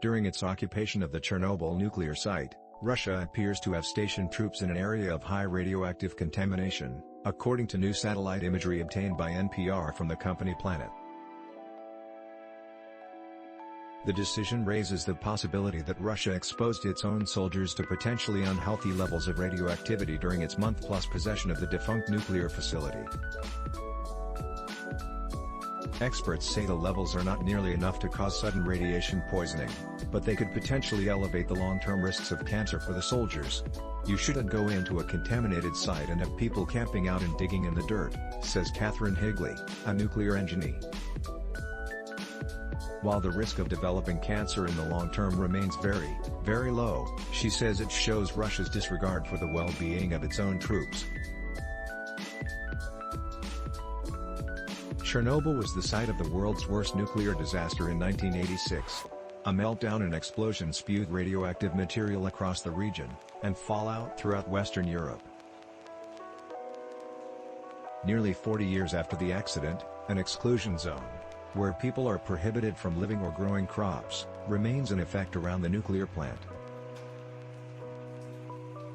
During its occupation of the Chernobyl nuclear site, Russia appears to have stationed troops in an area of high radioactive contamination, according to new satellite imagery obtained by NPR from the company Planet. The decision raises the possibility that Russia exposed its own soldiers to potentially unhealthy levels of radioactivity during its month-plus possession of the defunct nuclear facility. Experts say the levels are not nearly enough to cause sudden radiation poisoning, but they could potentially elevate the long-term risks of cancer for the soldiers. "You shouldn't go into a contaminated site and have people camping out and digging in the dirt," says Catherine Higley, a nuclear engineer. While the risk of developing cancer in the long term remains very, very low, she says it shows Russia's disregard for the well-being of its own troops. Chernobyl was the site of the world's worst nuclear disaster in 1986. A meltdown and explosion spewed radioactive material across the region, and fallout throughout Western Europe. Nearly 40 years after the accident, an exclusion zone, where people are prohibited from living or growing crops, remains in effect around the nuclear plant.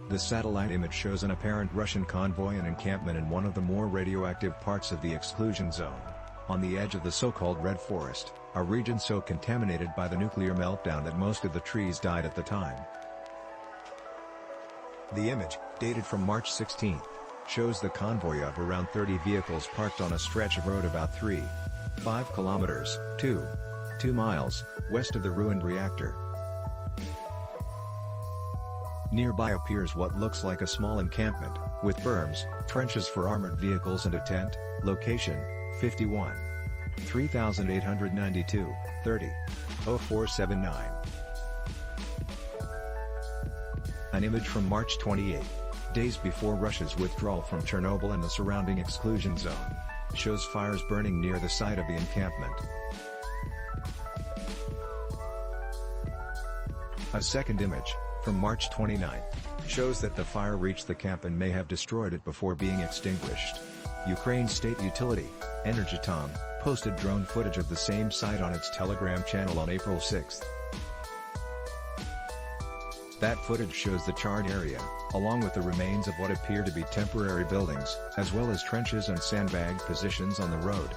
The satellite image shows an apparent Russian convoy and encampment in one of the more radioactive parts of the exclusion zone, on the edge of the so-called Red Forest, a region so contaminated by the nuclear meltdown that most of the trees died at the time. The image, dated from March 16, shows the convoy of around 30 vehicles parked on a stretch of road about 3.5 kilometers, 2 miles, west of the ruined reactor. Nearby appears what looks like a small encampment, with berms, trenches for armored vehicles and a tent. Location, 51. 3892, 30. 0479. An image from March 28, days before Russia's withdrawal from Chernobyl and the surrounding exclusion zone, shows fires burning near the site of the encampment. A second image, from March 29, shows that the fire reached the camp and may have destroyed it before being extinguished. Ukraine's state utility, Energetom, posted drone footage of the same site on its Telegram channel on April 6. That footage shows the charred area, along with the remains of what appear to be temporary buildings, as well as trenches and sandbag positions on the road.